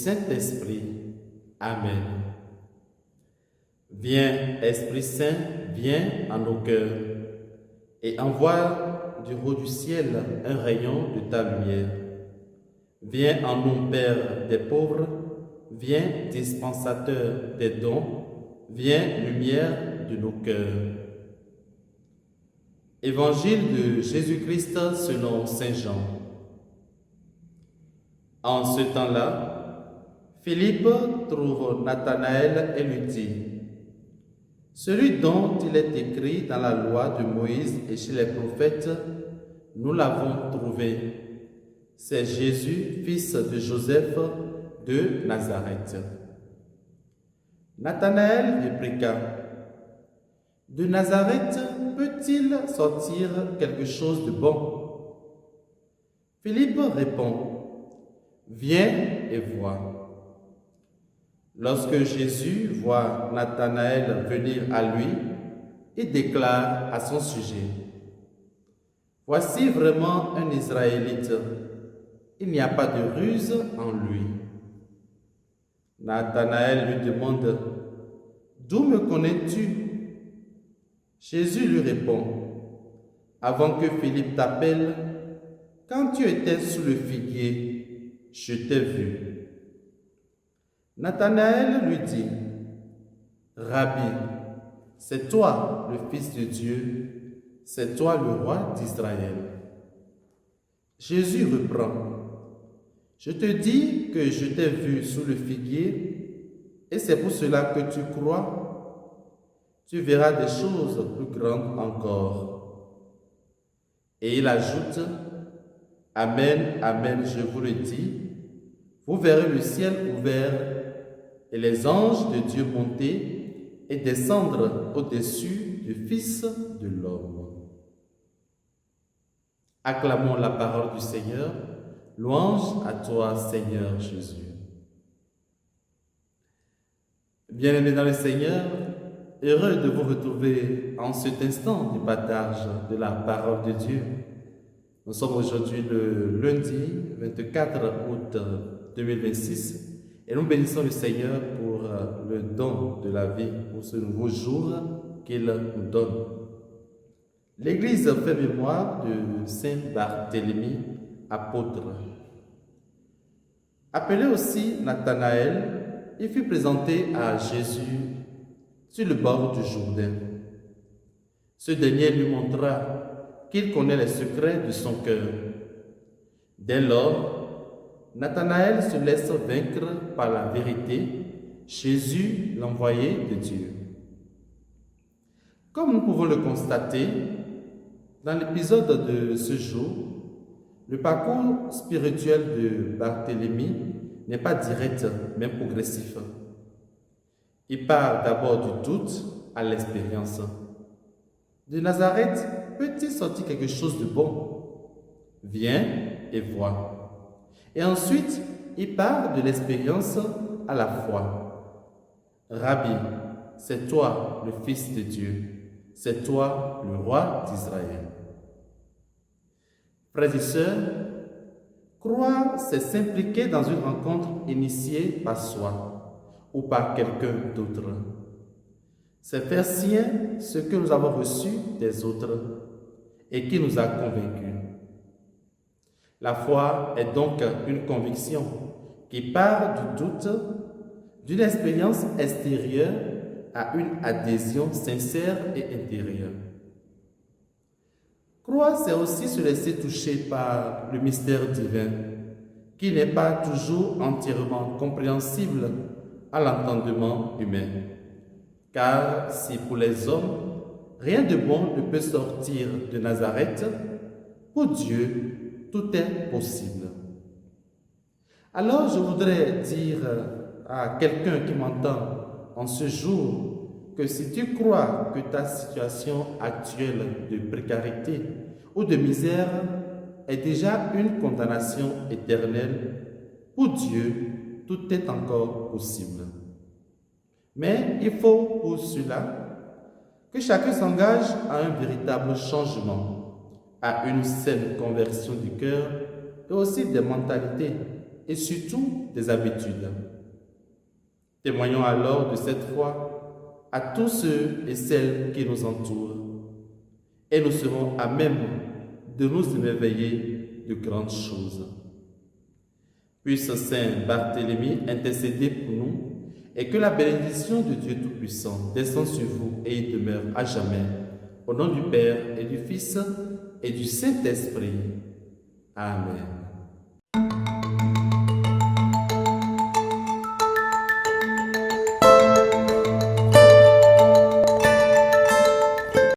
Saint-Esprit. Amen. Viens, Esprit Saint, viens en nos cœurs et envoie du haut du ciel un rayon de ta lumière. Viens en nous, Père des pauvres, viens, dispensateur des dons, viens, lumière de nos cœurs. Évangile de Jésus-Christ selon Saint Jean. En ce temps-là, Philippe trouve Nathanaël et lui dit: celui dont il est écrit dans la loi de Moïse et chez les prophètes, nous l'avons trouvé. C'est Jésus, fils de Joseph de Nazareth. Nathanaël répliqua: de Nazareth peut-il sortir quelque chose de bon? Philippe répond: viens et vois. Lorsque Jésus voit Nathanaël venir à lui, il déclare à son sujet: voici vraiment un Israélite, il n'y a pas de ruse en lui. Nathanaël lui demande: d'où me connais-tu? Jésus lui répond: avant que Philippe t'appelle, quand tu étais sous le figuier, je t'ai vu. Nathanaël lui dit: Rabbi, c'est toi le Fils de Dieu, c'est toi le roi d'Israël. Jésus reprend: je te dis que je t'ai vu sous le figuier, et c'est pour cela que tu crois. Tu verras des choses plus grandes encore. Et il ajoute: Amen, Amen, je vous le dis, vous verrez le ciel ouvert et les anges de Dieu monter et descendre au-dessus du Fils de l'homme. Acclamons la parole du Seigneur. Louange à toi, Seigneur Jésus. Bien-aimés dans le Seigneur, heureux de vous retrouver en cet instant du partage de la parole de Dieu. Nous sommes aujourd'hui le lundi 24 août 2026 et nous bénissons le Seigneur pour le don de la vie, pour ce nouveau jour qu'il nous donne. L'Église fait mémoire de Saint Barthélemy, apôtre. Appelé aussi Nathanaël, il fut présenté à Jésus sur le bord du Jourdain. Ce dernier lui montra qu'il connaît les secrets de son cœur. Dès lors, Nathanaël se laisse vaincre par la vérité, Jésus, l'envoyé de Dieu. Comme nous pouvons le constater, dans l'épisode de ce jour, le parcours spirituel de Barthélemy n'est pas direct, mais progressif. Il part d'abord du doute à l'expérience. De Nazareth peut-il sortir quelque chose de bon? Viens et vois. Et ensuite, il part de l'expérience à la foi. Rabbi, c'est toi le Fils de Dieu, c'est toi le roi d'Israël. Frères et sœurs, croire, c'est s'impliquer dans une rencontre initiée par soi ou par quelqu'un d'autre. C'est faire sien ce que nous avons reçu des autres et qui nous a convaincus. La foi est donc une conviction qui part du doute, d'une expérience extérieure à une adhésion sincère et intérieure. Croire, c'est aussi se laisser toucher par le mystère divin, qui n'est pas toujours entièrement compréhensible à l'entendement humain. Car si pour les hommes, rien de bon ne peut sortir de Nazareth, pour Dieu, tout est possible. Alors je voudrais dire à quelqu'un qui m'entend en ce jour que si tu crois que ta situation actuelle de précarité ou de misère est déjà une condamnation éternelle, pour Dieu, tout est encore possible. Mais il faut pour cela que chacun s'engage à un véritable changement, à une saine conversion du cœur et aussi des mentalités, et surtout des habitudes. Témoignons alors de cette foi à tous ceux et celles qui nous entourent, et nous serons à même de nous émerveiller de grandes choses. Puisse Saint Barthélemy intercéder pour nous, et que la bénédiction de Dieu Tout-Puissant descende sur vous et y demeure à jamais. Au nom du Père et du Fils et du Saint-Esprit. Amen.